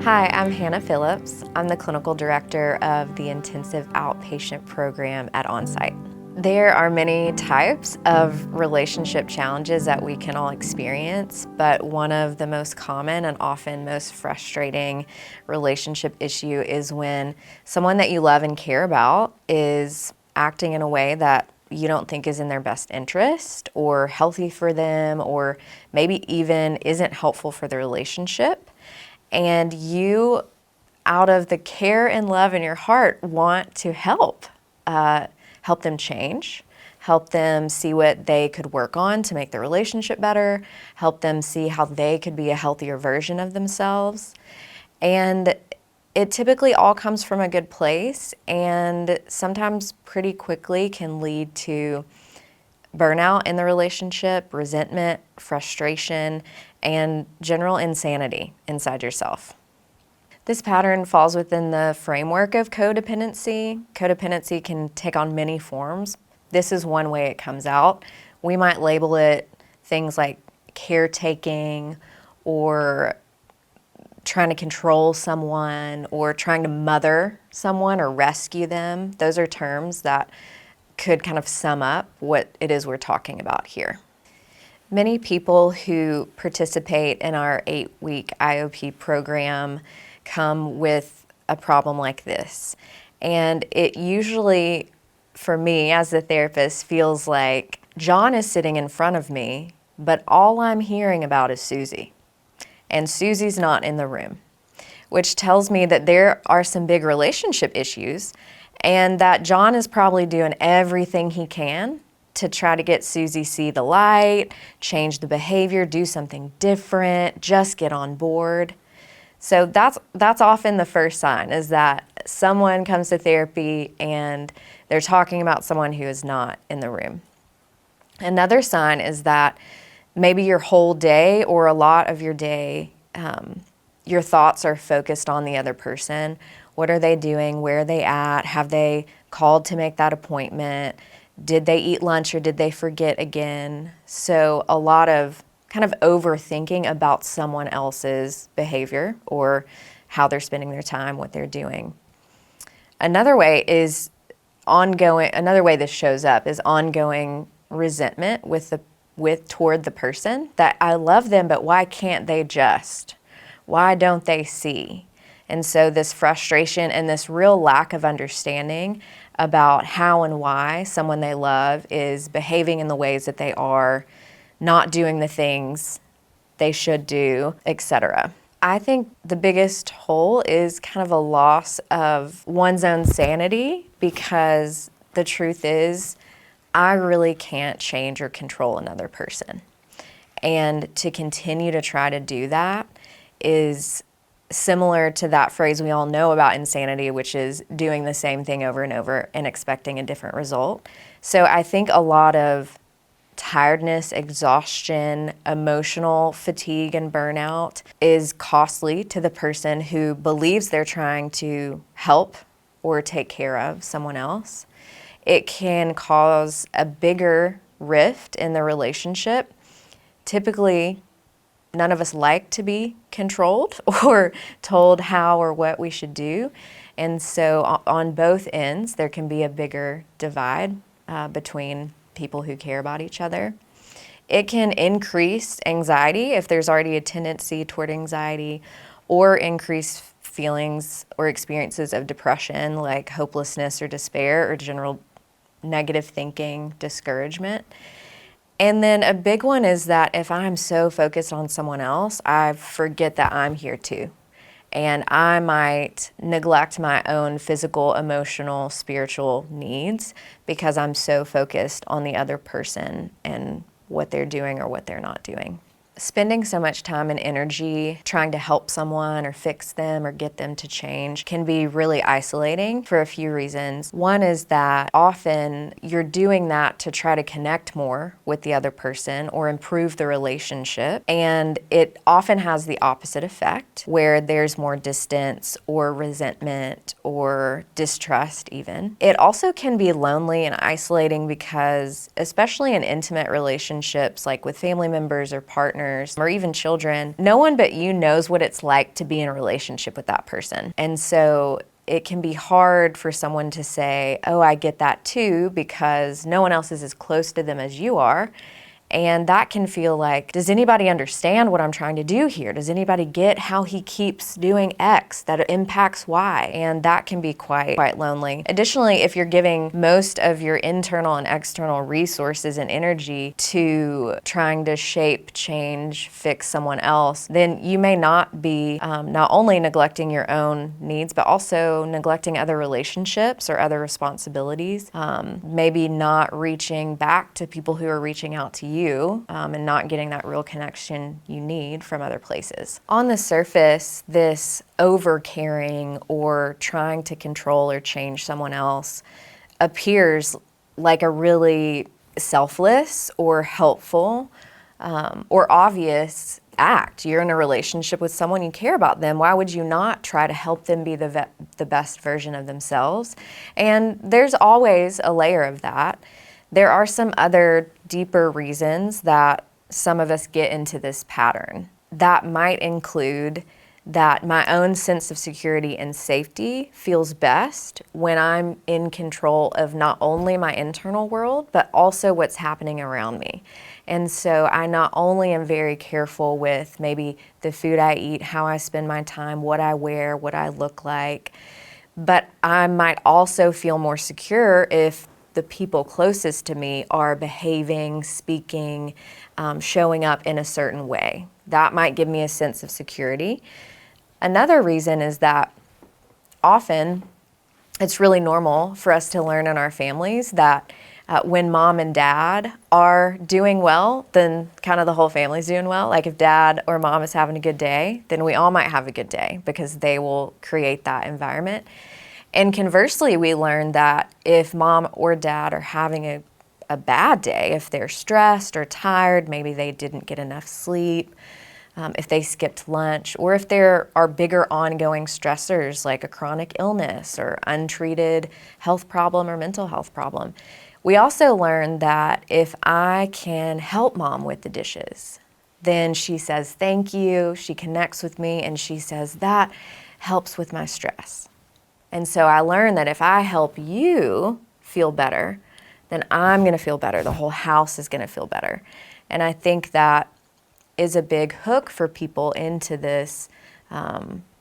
Hi, I'm Hannah Phillips. I'm the clinical director of the intensive outpatient program at Onsite. There are many types of relationship challenges that we can all experience, but one of the most common and often most frustrating relationship issue is when someone that you love and care about is acting in a way that you don't think is in their best interest or healthy for them, or maybe even isn't helpful for the relationship. And you, out of the care and love in your heart, want to help them change, help them see what they could work on to make the relationship better, help them see how they could be a healthier version of themselves. And it typically all comes from a good place, and sometimes pretty quickly can lead to burnout in the relationship, resentment, frustration, and general insanity inside yourself. This pattern falls within the framework of codependency. Codependency can take on many forms. This is one way it comes out. We might label it things like caretaking, or trying to control someone, or trying to mother someone or rescue them. Those are terms that could kind of sum up what it is we're talking about here. Many people who participate in our 8-week IOP program come with a problem like this. And it usually, for me as a therapist, feels like John is sitting in front of me, but all I'm hearing about is Susie. And Susie's not in the room, which tells me that there are some big relationship issues, and that John is probably doing everything he can to try to get Susie see the light, change the behavior, do something different, just get on board. So that's often the first sign, is that someone comes to therapy and they're talking about someone who is not in the room. Another sign is that maybe your whole day, or a lot of your day, your thoughts are focused on the other person. What are they doing? Where are they at? Have they called to make that appointment? Did they eat lunch, or did they forget again? So a lot of kind of overthinking about someone else's behavior or how they're spending their time, what they're doing. Another way this shows up is ongoing resentment toward the person, that I love them, but why can't they just? Why don't they see? And so this frustration and this real lack of understanding about how and why someone they love is behaving in the ways that they are, not doing the things they should do, etc. I think the biggest hole is kind of a loss of one's own sanity, because the truth is, I really can't change or control another person. And to continue to try to do that is similar to that phrase we all know about insanity, which is doing the same thing over and over and expecting a different result. So I think a lot of tiredness, exhaustion, emotional fatigue, and burnout is costly to the person who believes they're trying to help or take care of someone else. It can cause a bigger rift in the relationship. Typically, none of us like to be controlled or told how or what we should do. And so on both ends, there can be a bigger divide between people who care about each other. It can increase anxiety if there's already a tendency toward anxiety, or increase feelings or experiences of depression, like hopelessness or despair, or general negative thinking, discouragement. And then a big one is that if I'm so focused on someone else, I forget that I'm here too. And I might neglect my own physical, emotional, spiritual needs because I'm so focused on the other person and what they're doing or what they're not doing. Spending so much time and energy trying to help someone or fix them or get them to change can be really isolating for a few reasons. One is that often you're doing that to try to connect more with the other person or improve the relationship, and it often has the opposite effect, where there's more distance or resentment or distrust even. It also can be lonely and isolating because, especially in intimate relationships like with family members or partners, partners, or even children, no one but you knows what it's like to be in a relationship with that person. And so it can be hard for someone to say, oh, I get that too, because no one else is as close to them as you are. And that can feel like, does anybody understand what I'm trying to do here? Does anybody get how he keeps doing X that impacts Y? And that can be quite lonely. Additionally, if you're giving most of your internal and external resources and energy to trying to shape, change, fix someone else, then you may not be not only neglecting your own needs, but also neglecting other relationships or other responsibilities. Maybe not reaching back to people who are reaching out to you, and not getting that real connection you need from other places. On the surface, this over-caring or trying to control or change someone else appears like a really selfless or helpful or obvious act. You're in a relationship with someone, you care about them. Why would you not try to help them be the best version of themselves? And there's always a layer of that. There are some other deeper reasons that some of us get into this pattern. That might include that my own sense of security and safety feels best when I'm in control of not only my internal world, but also what's happening around me. And so I not only am very careful with maybe the food I eat, how I spend my time, what I wear, what I look like, but I might also feel more secure if the people closest to me are behaving, speaking, showing up in a certain way. That might give me a sense of security. Another reason is that often it's really normal for us to learn in our families that when mom and dad are doing well, then kind of the whole family's doing well. Like if dad or mom is having a good day, then we all might have a good day because they will create that environment. And conversely, we learn that if mom or dad are having a bad day, if they're stressed or tired, maybe they didn't get enough sleep, if they skipped lunch, or if there are bigger ongoing stressors like a chronic illness or untreated health problem or mental health problem. We also learn that if I can help mom with the dishes, then she says thank you, she connects with me, and she says that helps with my stress. And so I learned that if I help you feel better, then I'm going to feel better. The whole house is going to feel better. And I think that is a big hook for people into this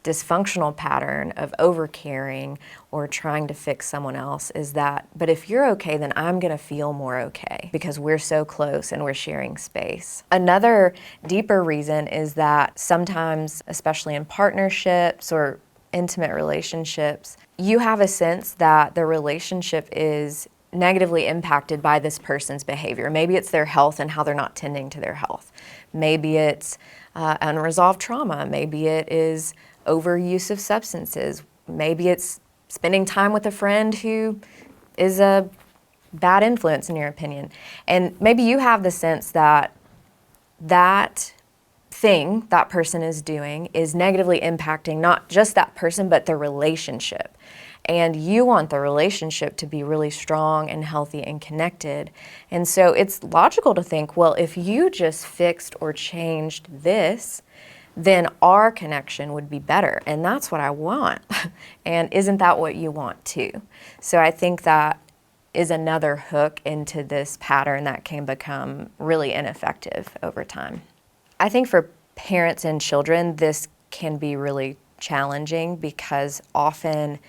dysfunctional pattern of overcaring or trying to fix someone else is that, but if you're okay, then I'm going to feel more okay because we're so close and we're sharing space. Another deeper reason is that sometimes, especially in partnerships or intimate relationships, you have a sense that the relationship is negatively impacted by this person's behavior. Maybe it's their health and how they're not tending to their health. Maybe it's unresolved trauma. Maybe it is overuse of substances. Maybe it's spending time with a friend who is a bad influence in your opinion. And maybe you have the sense that that thing that person is doing is negatively impacting not just that person, but the relationship. And you want the relationship to be really strong and healthy and connected. And so it's logical to think, well, if you just fixed or changed this, then our connection would be better. And that's what I want. And isn't that what you want too? So I think that is another hook into this pattern that can become really ineffective over time. I think for parents and children, this can be really challenging because often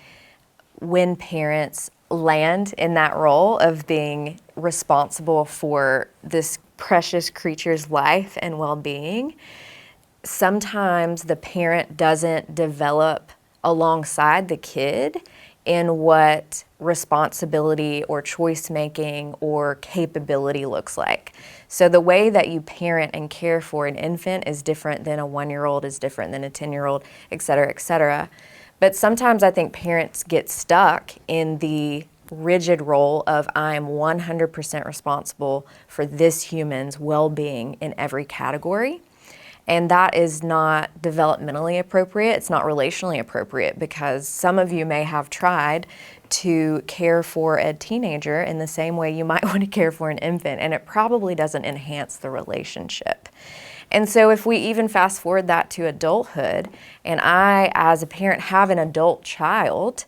when parents land in that role of being responsible for this precious creature's life and well-being, sometimes the parent doesn't develop alongside the kid in what responsibility or choice making or capability looks like. So the way that you parent and care for an infant is different than a 1-year-old, is different than a 10-year-old, et cetera, et cetera. But sometimes I think parents get stuck in the rigid role of I am 100% responsible for this human's well-being in every category. And that is not developmentally appropriate. It's not relationally appropriate because some of you may have tried to care for a teenager in the same way you might want to care for an infant, and it probably doesn't enhance the relationship. And so if we even fast forward that to adulthood, and I, as a parent, have an adult child,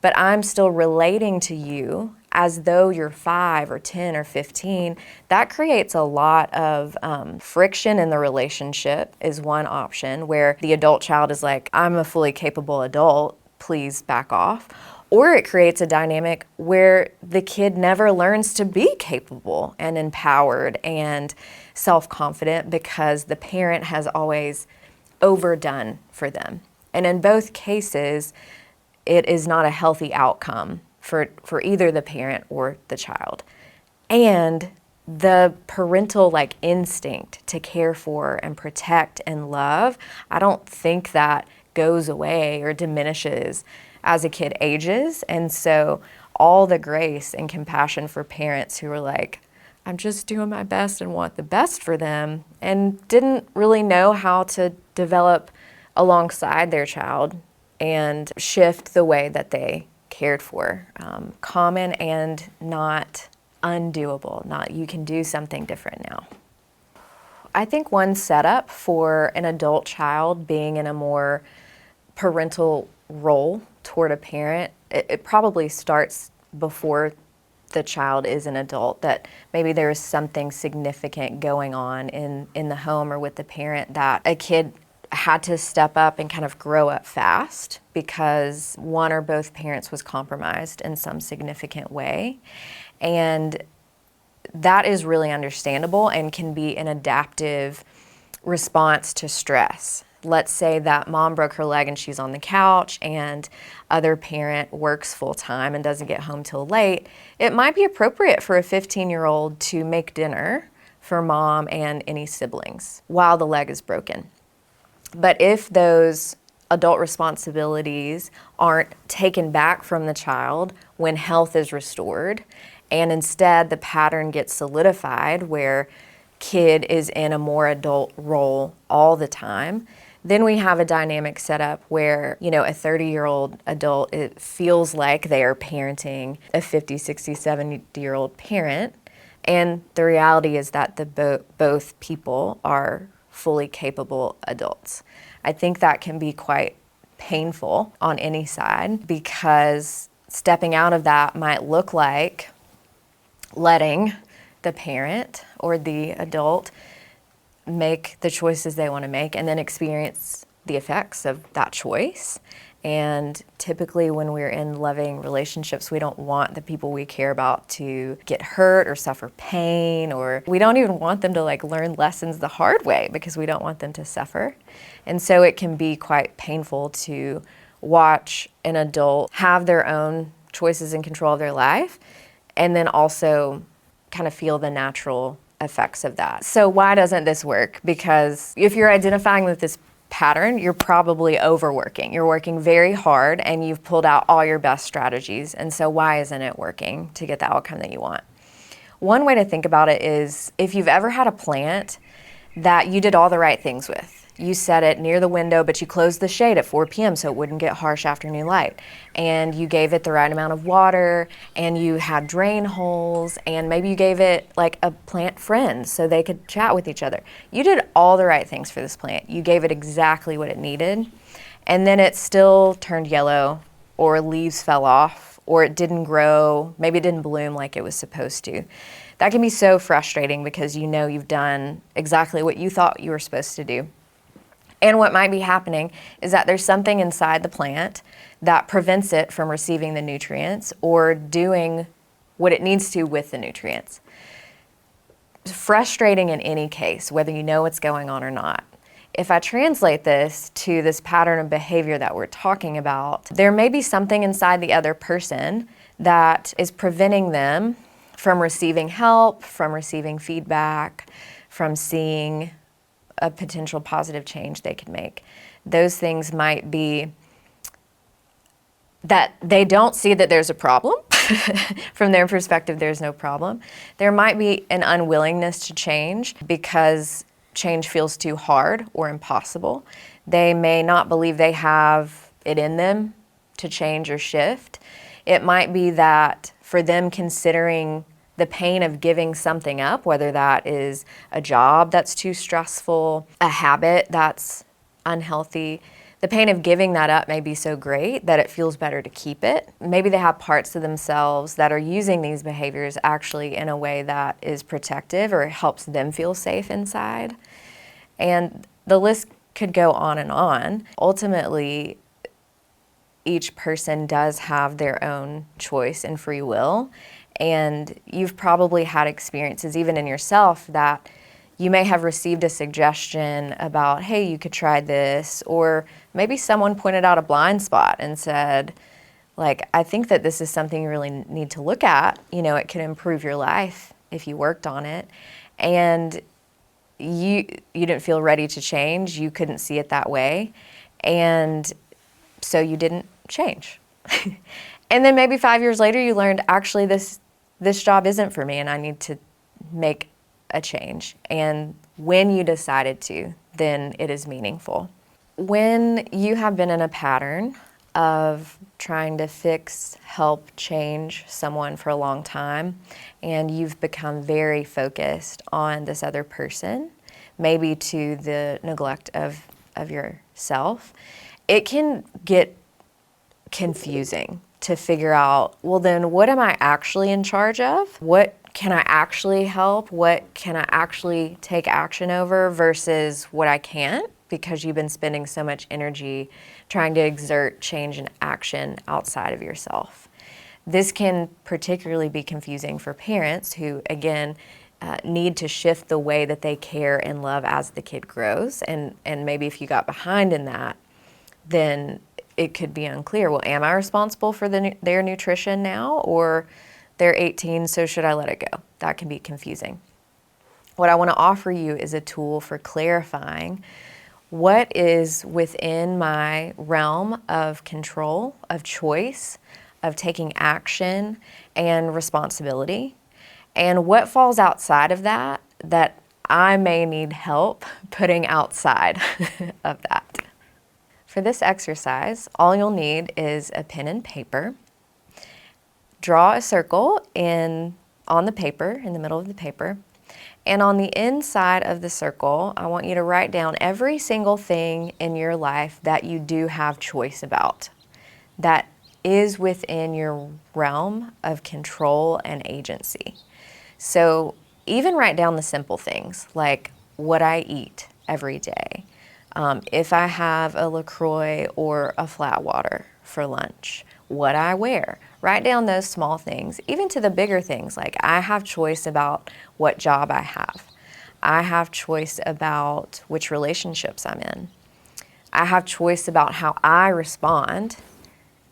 but I'm still relating to you as though you're 5 or 10 or 15, that creates a lot of friction in the relationship is one option, where the adult child is like, I'm a fully capable adult, please back off. Or it creates a dynamic where the kid never learns to be capable and empowered and self-confident because the parent has always overdone for them. And in both cases, it is not a healthy outcome for either the parent or the child. And the parental instinct to care for and protect and love, I don't think that goes away or diminishes as a kid ages. And so all the grace and compassion for parents who are like, I'm just doing my best and want the best for them, and didn't really know how to develop alongside their child and shift the way that they cared for. Common and not undoable, not you can do something different now. I think one setup for an adult child being in a more parental role toward a parent, it probably starts before the child is an adult, that maybe there is something significant going on in the home or with the parent that a kid had to step up and kind of grow up fast because one or both parents was compromised in some significant way. And that is really understandable and can be an adaptive response to stress. Let's say that mom broke her leg and she's on the couch and other parent works full time and doesn't get home till late. It might be appropriate for a 15-year-old to make dinner for mom and any siblings while the leg is broken. But if those adult responsibilities aren't taken back from the child when health is restored, and instead the pattern gets solidified where kid is in a more adult role all the time, then we have a dynamic setup where, a 30-year-old adult, it feels like they are parenting a 50, 60, 70-year-old parent. And the reality is that both people are fully capable adults. I think that can be quite painful on any side, because stepping out of that might look like letting the parent or the adult make the choices they want to make and then experience the effects of that choice. And typically when we're in loving relationships, we don't want the people we care about to get hurt or suffer pain, or we don't even want them to learn lessons the hard way because we don't want them to suffer. And so it can be quite painful to watch an adult have their own choices and control of their life, and then also kind of feel the natural effects of that. So why doesn't this work? Because if you're identifying with this pattern, you're probably overworking. You're working very hard and you've pulled out all your best strategies. And so why isn't it working to get the outcome that you want? One way to think about it is, if you've ever had a plant that you did all the right things with. You set it near the window, but you closed the shade at 4 p.m. so it wouldn't get harsh afternoon light. And you gave it the right amount of water, and you had drain holes, and maybe you gave it a plant friend so they could chat with each other. You did all the right things for this plant. You gave it exactly what it needed, and then it still turned yellow, or leaves fell off, or it didn't grow, maybe it didn't bloom like it was supposed to. That can be so frustrating because you've done exactly what you thought you were supposed to do. And what might be happening is that there's something inside the plant that prevents it from receiving the nutrients or doing what it needs to with the nutrients. It's frustrating in any case, whether you know what's going on or not. If I translate this to this pattern of behavior that we're talking about, there may be something inside the other person that is preventing them from receiving help, from receiving feedback, from seeing a potential positive change they could make. Those things might be that they don't see that there's a problem. From their perspective, there's no problem. There might be an unwillingness to change because change feels too hard or impossible. They may not believe they have it in them to change or shift. It might be that for them, considering the pain of giving something up, whether that is a job that's too stressful, a habit that's unhealthy, the pain of giving that up may be so great that it feels better to keep it. Maybe they have parts of themselves that are using these behaviors actually in a way that is protective or helps them feel safe inside. And the list could go on and on. Ultimately, each person does have their own choice and free will. And you've probably had experiences, even in yourself, that you may have received a suggestion about, hey, you could try this, or maybe someone pointed out a blind spot and said, like, I think that this is something you really need to look at. You know, it could improve your life if you worked on it. And you didn't feel ready to change. You couldn't see it that way. And so you didn't change. And then maybe 5 years later, you learned, actually, this job isn't for me and I need to make a change. And when you decided to, then it is meaningful. When you have been in a pattern of trying to fix, help, change someone for a long time, and you've become very focused on this other person, maybe to the neglect of yourself, it can get confusing to figure out, well, then what am I actually in charge of? What can I actually help? What can I actually take action over versus what I can't, because you've been spending so much energy trying to exert change and action outside of yourself. This can particularly be confusing for parents who, again, need to shift the way that they care and love as the kid grows. And maybe if you got behind in that, then it could be unclear. Well, am I responsible for their nutrition now, or they're 18, so should I let it go? That can be confusing. What I want to offer you is a tool for clarifying what is within my realm of control, of choice, of taking action and responsibility, and what falls outside of that that I may need help putting outside of that. For this exercise, all you'll need is a pen and paper. Draw a circle on the paper, in the middle of the paper, and on the inside of the circle, I want you to write down every single thing in your life that you do have choice about, that is within your realm of control and agency. So even write down the simple things, like what I eat every day, if I have a LaCroix or a flat water for lunch, what I wear. Write down those small things, even to the bigger things, like I have choice about what job I have. I have choice about which relationships I'm in. I have choice about how I respond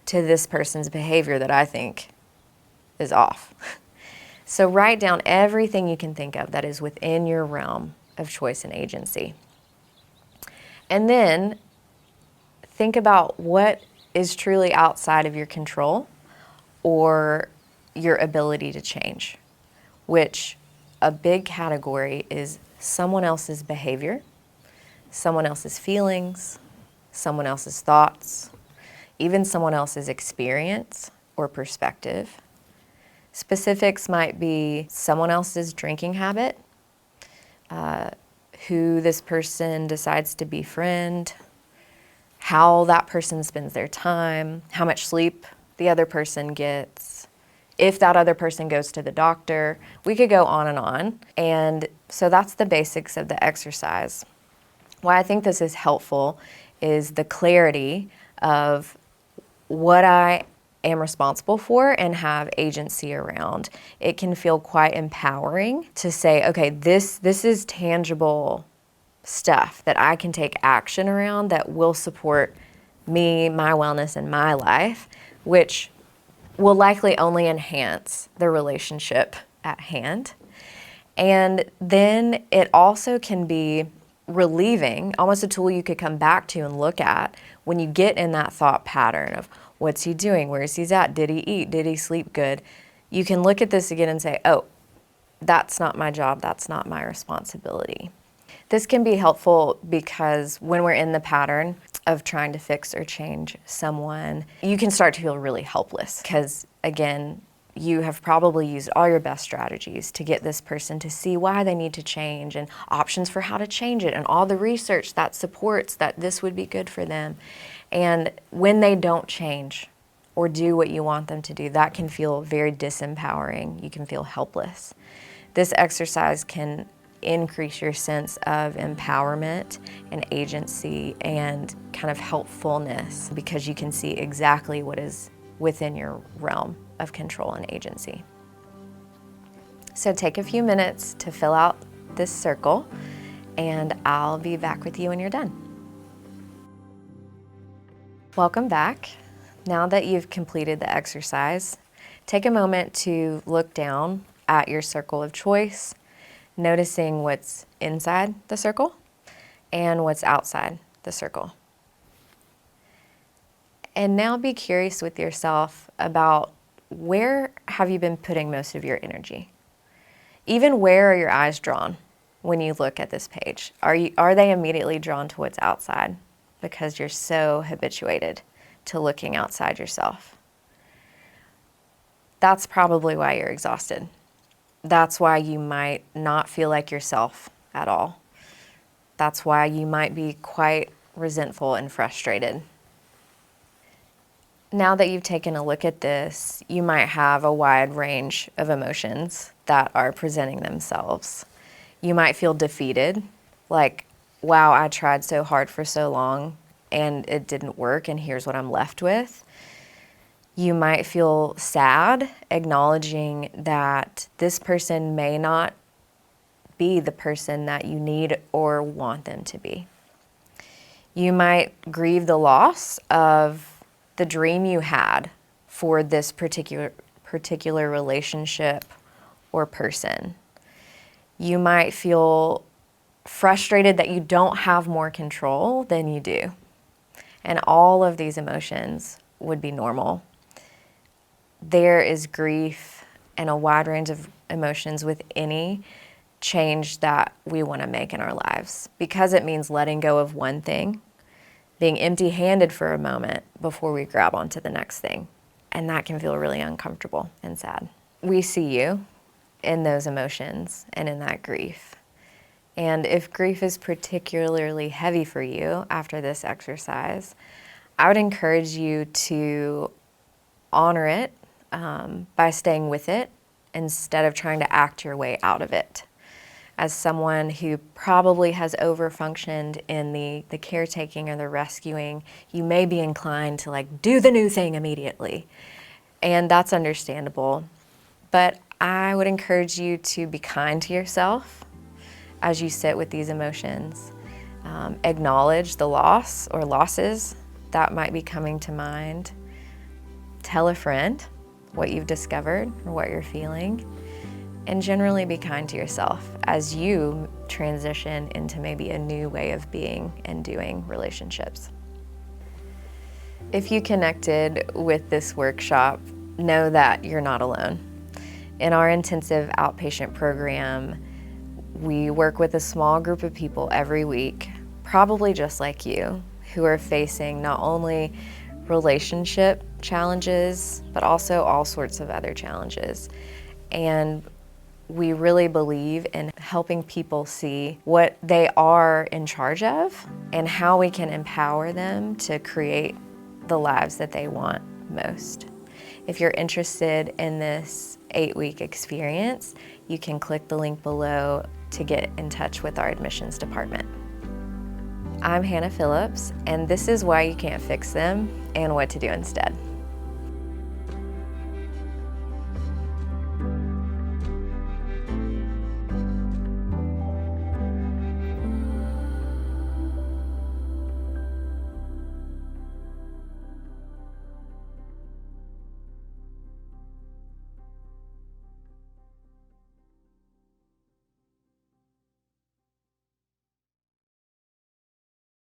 to this person's behavior that I think is off. So write down everything you can think of that is within your realm of choice and agency. And then think about what is truly outside of your control or your ability to change, which a big category is someone else's behavior, someone else's feelings, someone else's thoughts, even someone else's experience or perspective. Specifics might be someone else's drinking habit, who this person decides to befriend, how that person spends their time, how much sleep the other person gets, if that other person goes to the doctor. We could go on and on. And so that's the basics of the exercise. Why I think this is helpful is the clarity of what I am responsible for and have agency around. It can feel quite empowering to say, okay, this is tangible stuff that I can take action around that will support me, my wellness, and my life, which will likely only enhance the relationship at hand. And then it also can be relieving, almost a tool you could come back to and look at when you get in that thought pattern of what's he doing, where's he at, did he eat, did he sleep good? You can look at this again and say, oh, that's not my job, that's not my responsibility. This can be helpful because when we're in the pattern of trying to fix or change someone, you can start to feel really helpless because, again, you have probably used all your best strategies to get this person to see why they need to change and options for how to change it and all the research that supports that this would be good for them. And when they don't change or do what you want them to do, that can feel very disempowering. You can feel helpless. This exercise can increase your sense of empowerment and agency and kind of helpfulness because you can see exactly what is within your realm of control and agency. So take a few minutes to fill out this circle, and I'll be back with you when you're done. Welcome back. Now that you've completed the exercise, take a moment to look down at your circle of choice, noticing what's inside the circle and what's outside the circle. And now be curious with yourself about where have you been putting most of your energy? Even where are your eyes drawn when you look at this page? Are they immediately drawn to what's outside because you're so habituated to looking outside yourself? That's probably why you're exhausted. That's why you might not feel like yourself at all. That's why you might be quite resentful and frustrated. Now that you've taken a look at this, you might have a wide range of emotions that are presenting themselves. You might feel defeated, like, wow, I tried so hard for so long and it didn't work and here's what I'm left with. You might feel sad, acknowledging that this person may not be the person that you need or want them to be. You might grieve the loss of the dream you had for this particular relationship or person. You might feel frustrated that you don't have more control than you do. And all of these emotions would be normal. There is grief and a wide range of emotions with any change that we want to make in our lives because it means letting go of one thing, being empty-handed for a moment before we grab onto the next thing. And that can feel really uncomfortable and sad. We see you in those emotions and in that grief. And if grief is particularly heavy for you after this exercise, I would encourage you to honor it by staying with it instead of trying to act your way out of it. As someone who probably has overfunctioned in the caretaking or the rescuing, you may be inclined to do the new thing immediately. And that's understandable. But I would encourage you to be kind to yourself as you sit with these emotions. Acknowledge the loss or losses that might be coming to mind. Tell a friend what you've discovered or what you're feeling, and generally be kind to yourself as you transition into maybe a new way of being and doing relationships. If you connected with this workshop, know that you're not alone. In our intensive outpatient program, we work with a small group of people every week, probably just like you, who are facing not only relationship challenges, but also all sorts of other challenges. And we really believe in helping people see what they are in charge of and how we can empower them to create the lives that they want most. If you're interested in this 8-week experience, you can click the link below to get in touch with our admissions department. I'm Hannah Phillips, and this is why you can't fix them and what to do instead.